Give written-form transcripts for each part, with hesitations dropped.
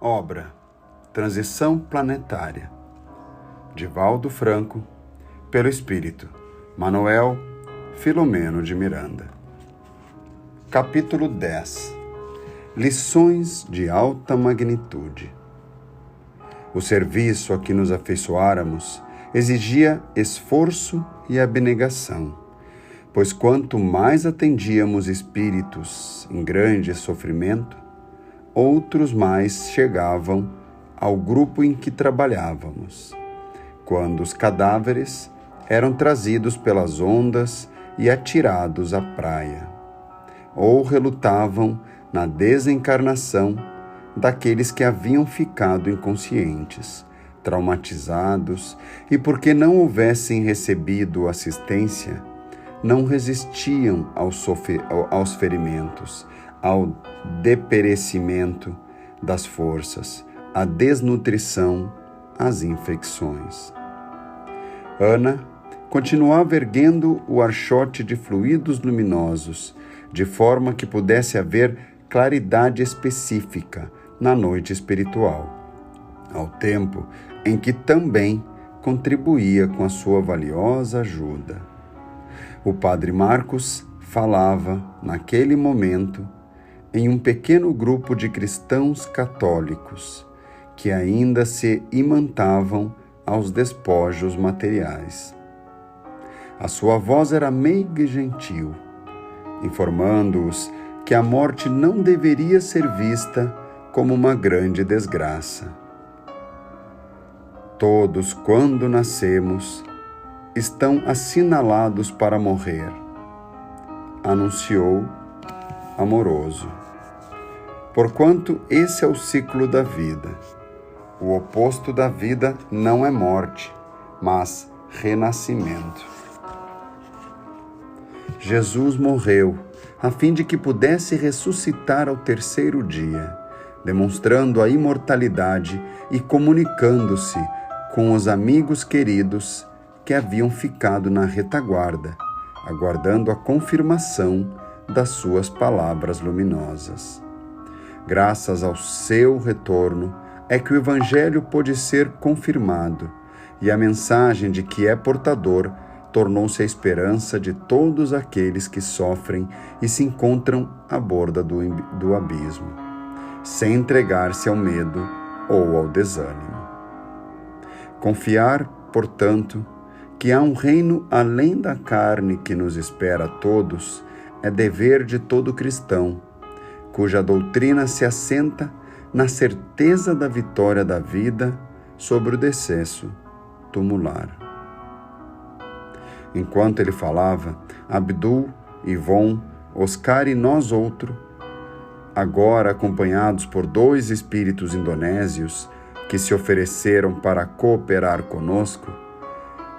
Obra Transição Planetária, de Valdo Franco, pelo Espírito Manuel Filomeno de Miranda. Capítulo 10. Lições de alta magnitude. O serviço a que nos afeiçoáramos exigia esforço e abnegação, pois quanto mais atendíamos espíritos em grande sofrimento, outros mais chegavam ao grupo em que trabalhávamos, quando os cadáveres eram trazidos pelas ondas e atirados à praia, ou relutavam na desencarnação daqueles que haviam ficado inconscientes, traumatizados e, porque não houvessem recebido assistência, não resistiam aos ferimentos, ao deperecimento das forças, à desnutrição, às infecções. Ana continuava erguendo o archote de fluidos luminosos, de forma que pudesse haver claridade específica na noite espiritual, ao tempo em que também contribuía com a sua valiosa ajuda. O padre Marcos falava, naquele momento, em um pequeno grupo de cristãos católicos que ainda se imantavam aos despojos materiais. A sua voz era meiga e gentil, informando-os que a morte não deveria ser vista como uma grande desgraça. Todos, quando nascemos, estão assinalados para morrer, anunciou amoroso. Porquanto esse é o ciclo da vida. O oposto da vida não é morte, mas renascimento. Jesus morreu a fim de que pudesse ressuscitar ao terceiro dia, demonstrando a imortalidade e comunicando-se com os amigos queridos que haviam ficado na retaguarda, aguardando a confirmação das suas palavras luminosas. Graças ao seu retorno é que o Evangelho pôde ser confirmado, e a mensagem de que é portador tornou-se a esperança de todos aqueles que sofrem e se encontram à borda do abismo, sem entregar-se ao medo ou ao desânimo. Confiar, portanto, que há um reino além da carne que nos espera a todos é dever de todo cristão, cuja doutrina se assenta na certeza da vitória da vida sobre o decesso tumular. Enquanto ele falava, Abdul, Ivon, Oscar e nós outro, agora acompanhados por 2 espíritos indonésios que se ofereceram para cooperar conosco,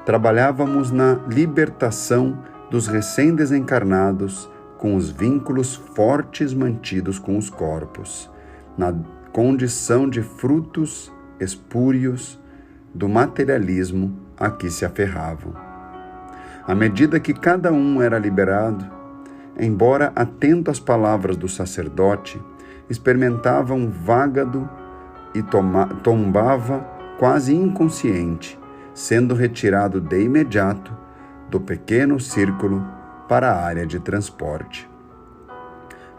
trabalhávamos na libertação dos recém-desencarnados com os vínculos fortes mantidos com os corpos, na condição de frutos espúrios do materialismo a que se aferravam. À medida que cada um era liberado, embora atento às palavras do sacerdote, experimentava um vágado e tombava quase inconsciente, sendo retirado de imediato do pequeno círculo para a área de transporte.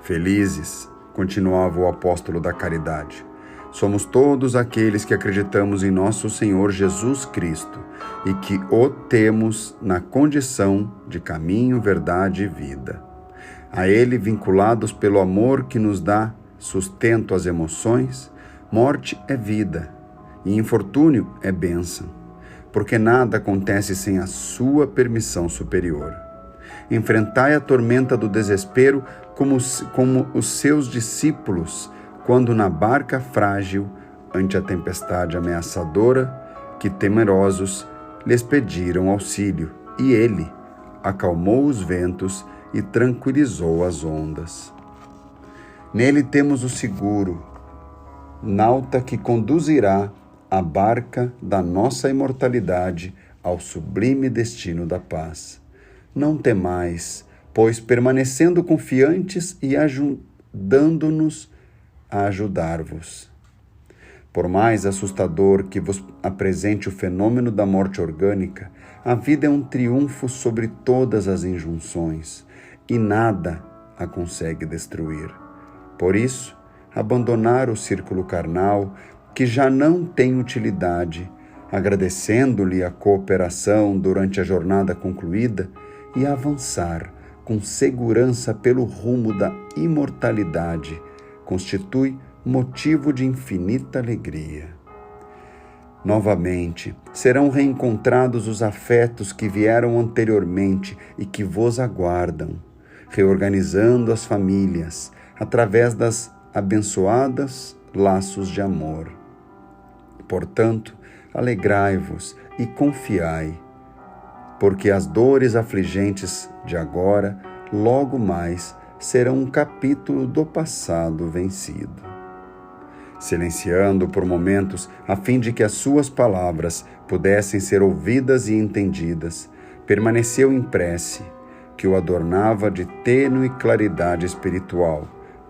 Felizes, continuava o apóstolo da caridade, somos todos aqueles que acreditamos em nosso Senhor Jesus Cristo e que o temos na condição de caminho, verdade e vida. A Ele, vinculados pelo amor que nos dá sustento às emoções, morte é vida e infortúnio é bênção, porque nada acontece sem a sua permissão superior. Enfrentai a tormenta do desespero como os seus discípulos, quando na barca frágil, ante a tempestade ameaçadora, que temerosos lhes pediram auxílio, e ele acalmou os ventos e tranquilizou as ondas. Nele temos o seguro, nauta que conduzirá a barca da nossa imortalidade ao sublime destino da paz. Não temais, pois permanecendo confiantes e ajudando-nos a ajudar-vos. Por mais assustador que vos apresente o fenômeno da morte orgânica, a vida é um triunfo sobre todas as injunções e nada a consegue destruir. Por isso, abandonar o círculo carnal, que já não tem utilidade, agradecendo-lhe a cooperação durante a jornada concluída e avançar com segurança pelo rumo da imortalidade, constitui motivo de infinita alegria. Novamente, serão reencontrados os afetos que vieram anteriormente e que vos aguardam, reorganizando as famílias através das abençoadas laços de amor. Portanto, alegrai-vos e confiai, porque as dores afligentes de agora, logo mais, serão um capítulo do passado vencido. Silenciando por momentos, a fim de que as suas palavras pudessem ser ouvidas e entendidas, permaneceu em prece, que o adornava de tênue claridade espiritual,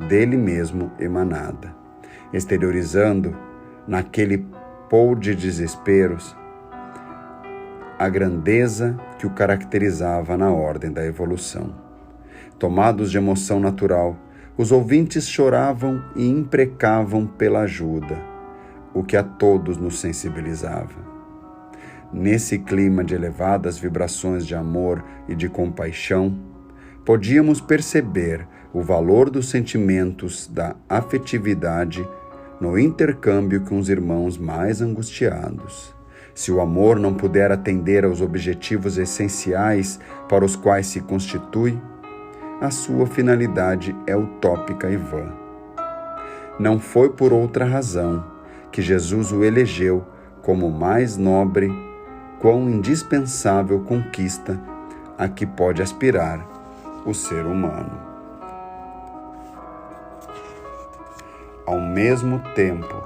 dele mesmo emanada, exteriorizando, naquele pou de desesperos, a grandeza que o caracterizava na ordem da evolução. Tomados de emoção natural, os ouvintes choravam e imprecavam pela ajuda, o que a todos nos sensibilizava. Nesse clima de elevadas vibrações de amor e de compaixão, podíamos perceber o valor dos sentimentos da afetividade no intercâmbio com os irmãos mais angustiados. Se o amor não puder atender aos objetivos essenciais para os quais se constitui, a sua finalidade é utópica e vã. Não foi por outra razão que Jesus o elegeu como mais nobre, quão indispensável conquista a que pode aspirar o ser humano. Ao mesmo tempo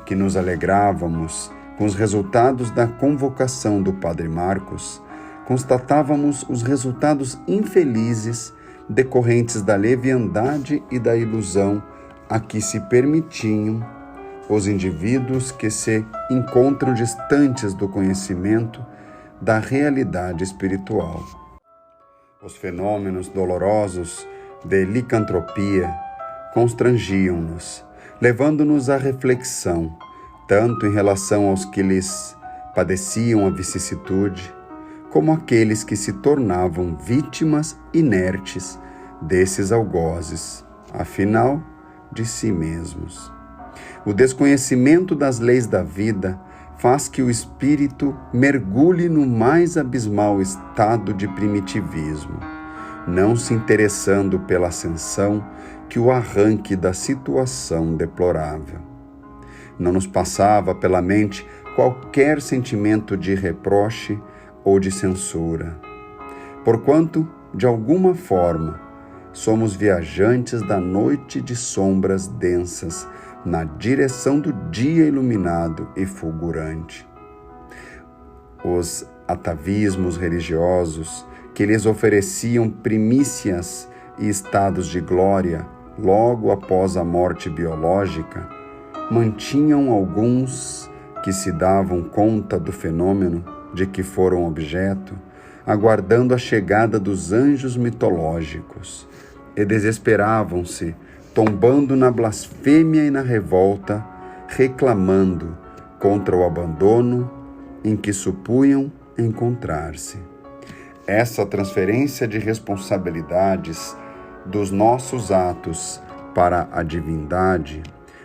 que nos alegrávamos com os resultados da convocação do Padre Marcos, constatávamos os resultados infelizes decorrentes da leviandade e da ilusão a que se permitiam os indivíduos que se encontram distantes do conhecimento da realidade espiritual. Os fenômenos dolorosos de licantropia constrangiam-nos, levando-nos à reflexão, tanto em relação aos que lhes padeciam a vicissitude, como aqueles que se tornavam vítimas inertes desses algozes, afinal, de si mesmos. O desconhecimento das leis da vida faz que o espírito mergulhe no mais abismal estado de primitivismo, não se interessando pela ascensão que o arranque da situação deplorável. Não nos passava pela mente qualquer sentimento de reproche ou de censura, porquanto, de alguma forma, somos viajantes da noite de sombras densas na direção do dia iluminado e fulgurante. Os atavismos religiosos que lhes ofereciam primícias e estados de glória logo após a morte biológica mantinham alguns que se davam conta do fenômeno de que foram objeto, aguardando a chegada dos anjos mitológicos, e desesperavam-se, tombando na blasfêmia e na revolta, reclamando contra o abandono em que supunham encontrar-se. Essa transferência de responsabilidades dos nossos atos para a divindade,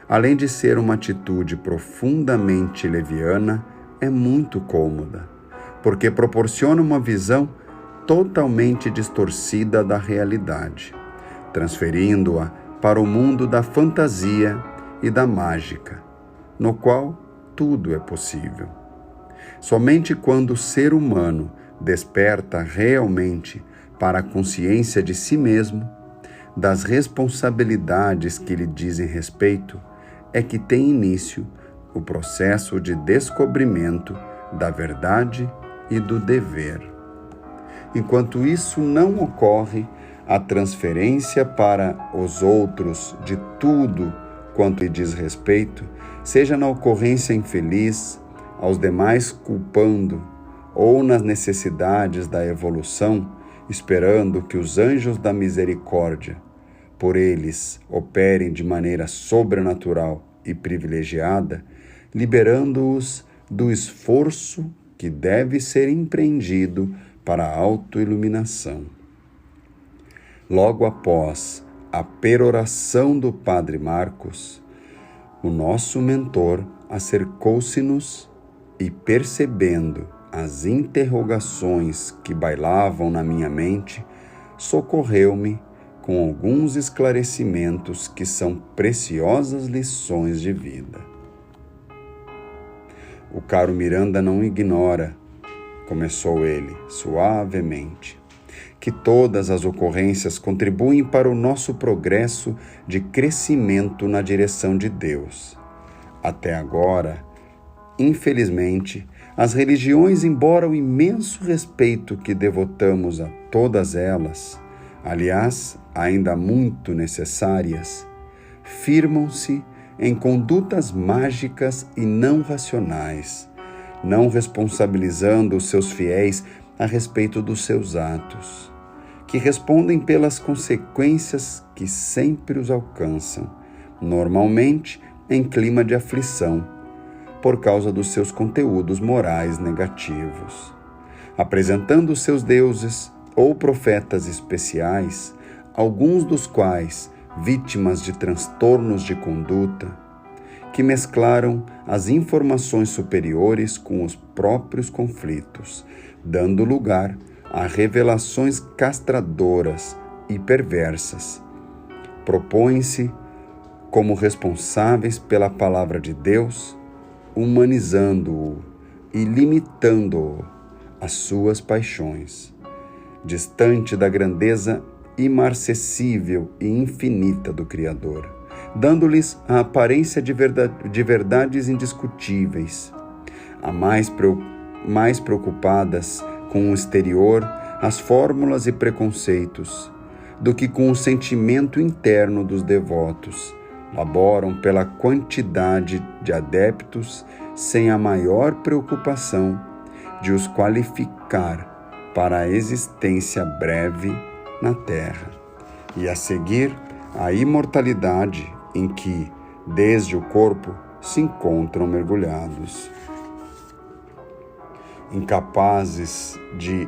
além de ser uma atitude profundamente leviana, é muito cômoda, porque proporciona uma visão totalmente distorcida da realidade, transferindo-a para o mundo da fantasia e da mágica, no qual tudo é possível. Somente quando o ser humano desperta realmente para a consciência de si mesmo, das responsabilidades que lhe dizem respeito, é que tem início o processo de descobrimento da verdade e do dever. Enquanto isso não ocorre, a transferência para os outros de tudo quanto lhe diz respeito, seja na ocorrência infeliz, aos demais culpando, ou nas necessidades da evolução, esperando que os anjos da misericórdia, por eles, operem de maneira sobrenatural e privilegiada, liberando-os do esforço que deve ser empreendido para a autoiluminação. Logo após a peroração do Padre Marcos, o nosso mentor acercou-se-nos e, percebendo as interrogações que bailavam na minha mente, socorreu-me com alguns esclarecimentos que são preciosas lições de vida. O caro Miranda não ignora, começou ele suavemente, que todas as ocorrências contribuem para o nosso progresso de crescimento na direção de Deus. Até agora, infelizmente, as religiões, embora o imenso respeito que devotamos a todas elas, aliás, ainda muito necessárias, firmam-se em condutas mágicas e não racionais, não responsabilizando os seus fiéis a respeito dos seus atos, que respondem pelas consequências que sempre os alcançam, normalmente em clima de aflição, por causa dos seus conteúdos morais negativos, apresentando os seus deuses ou profetas especiais, alguns dos quais vítimas de transtornos de conduta, que mesclaram as informações superiores com os próprios conflitos, dando lugar a revelações castradoras e perversas. Propõem-se como responsáveis pela palavra de Deus, humanizando-o e limitando-o às suas paixões, distante da grandeza imarcessível e infinita do Criador, dando-lhes a aparência de verdades indiscutíveis, mais preocupadas com o exterior, as fórmulas e preconceitos, do que com o sentimento interno dos devotos. Laboram pela quantidade de adeptos sem a maior preocupação de os qualificar para a existência breve na Terra e a seguir a imortalidade em que, desde o corpo, se encontram mergulhados. Incapazes de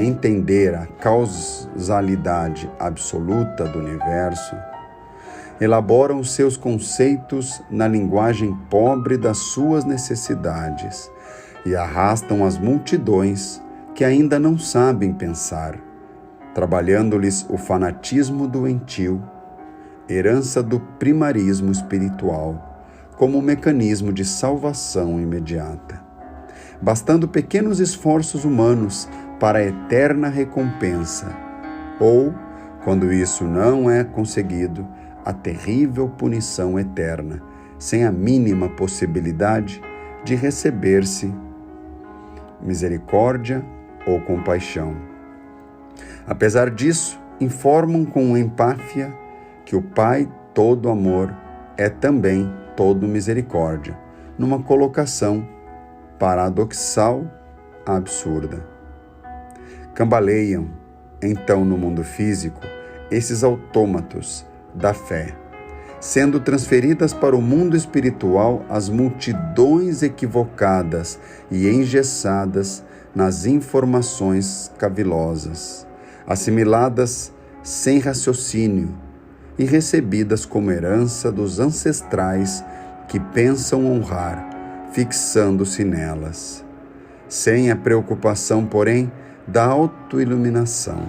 entender a causalidade absoluta do universo, elaboram os seus conceitos na linguagem pobre das suas necessidades e arrastam as multidões que ainda não sabem pensar, trabalhando-lhes o fanatismo doentio, herança do primarismo espiritual, como mecanismo de salvação imediata, bastando pequenos esforços humanos para a eterna recompensa, ou, quando isso não é conseguido, a terrível punição eterna, sem a mínima possibilidade de receber-se misericórdia ou compaixão. Apesar disso, informam com empáfia que o Pai todo amor é também todo misericórdia, numa colocação paradoxal absurda. Cambaleiam, então, no mundo físico, esses autômatos da fé, sendo transferidas para o mundo espiritual as multidões equivocadas e engessadas nas informações cavilosas, assimiladas sem raciocínio e recebidas como herança dos ancestrais que pensam honrar, fixando-se nelas, sem a preocupação, porém, da autoiluminação.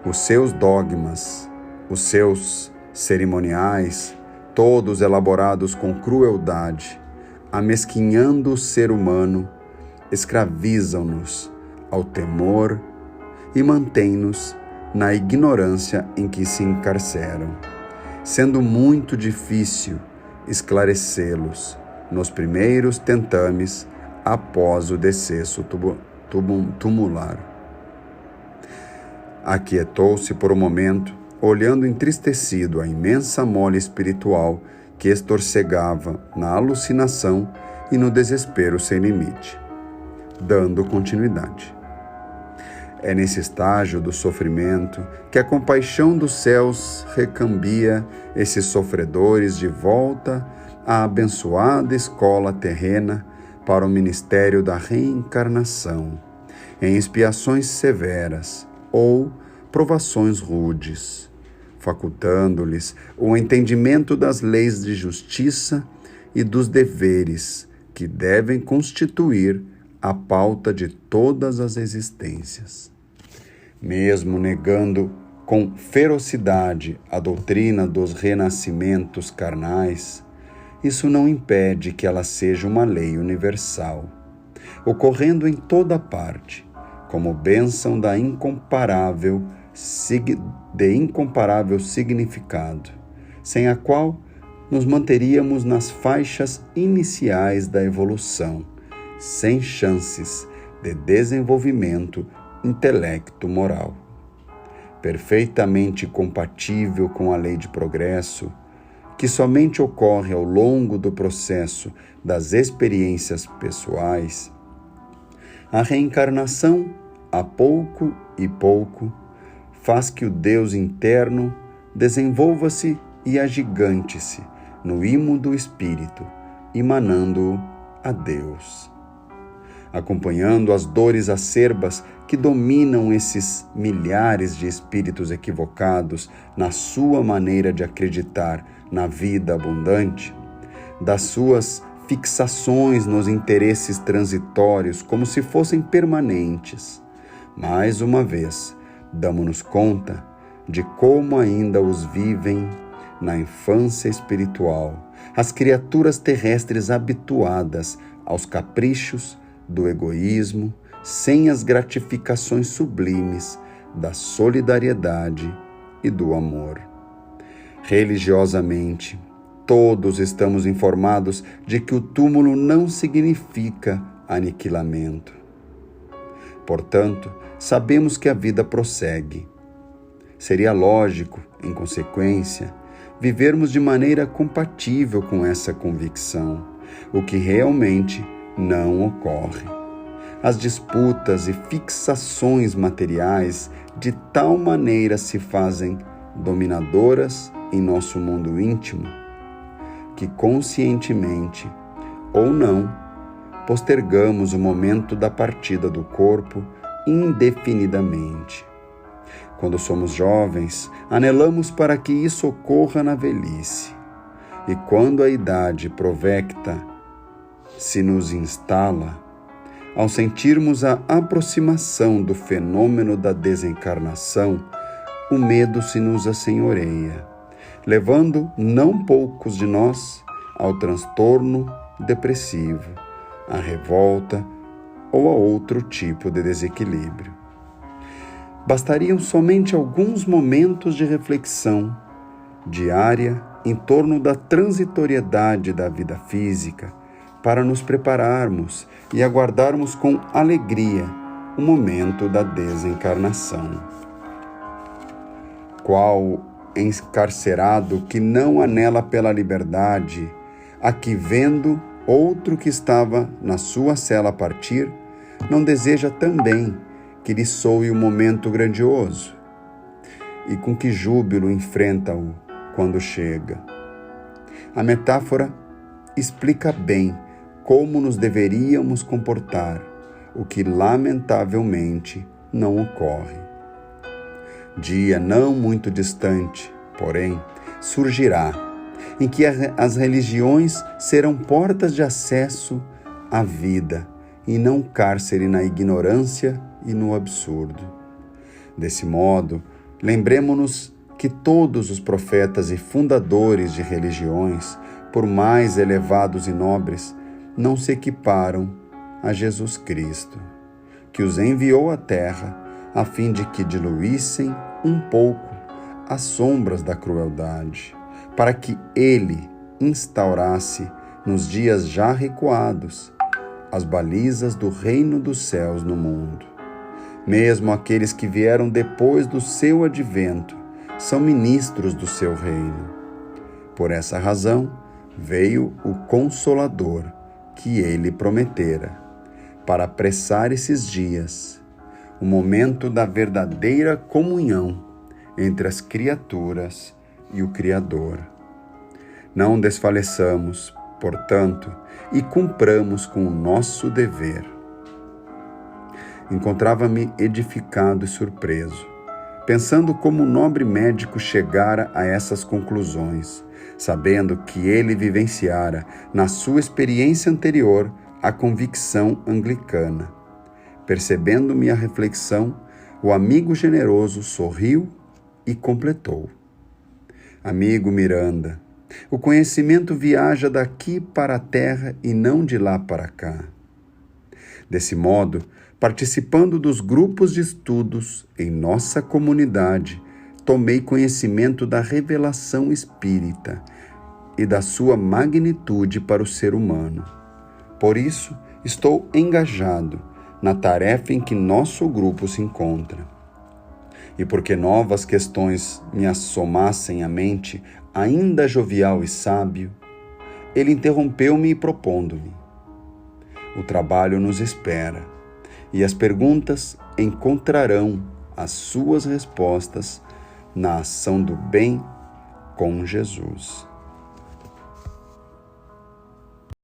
Os seus dogmas, os seus cerimoniais, todos elaborados com crueldade, amesquinhando o ser humano, escravizam-nos ao temor e mantêm-nos na ignorância em que se encarceram, sendo muito difícil esclarecê-los nos primeiros tentames após o decesso tumular. Aquietou-se por um momento olhando entristecido a imensa mole espiritual que estorcegava na alucinação e no desespero sem limite, dando continuidade. É nesse estágio do sofrimento que a compaixão dos céus recambia esses sofredores de volta à abençoada escola terrena para o ministério da reencarnação, em expiações severas ou provações rudes, facultando-lhes o entendimento das leis de justiça e dos deveres que devem constituir a pauta de todas as existências. Mesmo negando com ferocidade a doutrina dos renascimentos carnais, isso não impede que ela seja uma lei universal, ocorrendo em toda parte, como bênção de incomparável significado, sem a qual nos manteríamos nas faixas iniciais da evolução, sem chances de desenvolvimento intelecto-moral. Perfeitamente compatível com a lei de progresso, que somente ocorre ao longo do processo das experiências pessoais, a reencarnação, a pouco e pouco, faz que o Deus interno desenvolva-se e agigante-se no imo do espírito, emanando-o a Deus. Acompanhando as dores acerbas que dominam esses milhares de espíritos equivocados na sua maneira de acreditar na vida abundante, das suas fixações nos interesses transitórios como se fossem permanentes, mais uma vez, damos-nos conta de como ainda os vivem na infância espiritual as criaturas terrestres habituadas aos caprichos do egoísmo, sem as gratificações sublimes da solidariedade e do amor. Religiosamente, todos estamos informados de que o túmulo não significa aniquilamento. Portanto, sabemos que a vida prossegue. Seria lógico, em consequência, vivermos de maneira compatível com essa convicção, o que realmente não ocorre. As disputas e fixações materiais de tal maneira se fazem dominadoras em nosso mundo íntimo, que conscientemente ou não, postergamos o momento da partida do corpo indefinidamente. Quando somos jovens, anelamos para que isso ocorra na velhice. E quando a idade provecta se nos instala, ao sentirmos a aproximação do fenômeno da desencarnação, o medo se nos assenhoreia, levando não poucos de nós ao transtorno depressivo, à revolta ou a outro tipo de desequilíbrio. Bastariam somente alguns momentos de reflexão diária em torno da transitoriedade da vida física para nos prepararmos e aguardarmos com alegria o momento da desencarnação. Qual encarcerado que não anela pela liberdade, a que vendo outro que estava na sua cela partir, não deseja também que lhe soe o momento grandioso? E com que júbilo enfrenta-o quando chega? A metáfora explica bem como nos deveríamos comportar, o que lamentavelmente não ocorre. Dia não muito distante, porém, surgirá, em que as religiões serão portas de acesso à vida e não cárcere na ignorância e no absurdo. Desse modo, lembremo-nos que todos os profetas e fundadores de religiões, por mais elevados e nobres, não se equiparam a Jesus Cristo, que os enviou à terra a fim de que diluíssem um pouco as sombras da crueldade, para que ele instaurasse nos dias já recuados as balizas do reino dos céus no mundo. Mesmo aqueles que vieram depois do seu advento são ministros do seu reino. Por essa razão, veio o Consolador que ele prometera, para apressar esses dias, o momento da verdadeira comunhão entre as criaturas e o Criador. Não desfaleçamos, portanto, e cumpramos com o nosso dever. Encontrava-me edificado e surpreso, pensando como o nobre médico chegara a essas conclusões, sabendo que ele vivenciara, na sua experiência anterior, a convicção anglicana. Percebendo minha reflexão, o amigo generoso sorriu e completou: Amigo Miranda, o conhecimento viaja daqui para a terra e não de lá para cá. Desse modo, participando dos grupos de estudos em nossa comunidade, tomei conhecimento da revelação espírita e da sua magnitude para o ser humano. Por isso, estou engajado na tarefa em que nosso grupo se encontra. E porque novas questões me assomassem à mente, ainda jovial e sábio, ele interrompeu-me propondo-me: o trabalho nos espera, e as perguntas encontrarão as suas respostas na ação do bem com Jesus.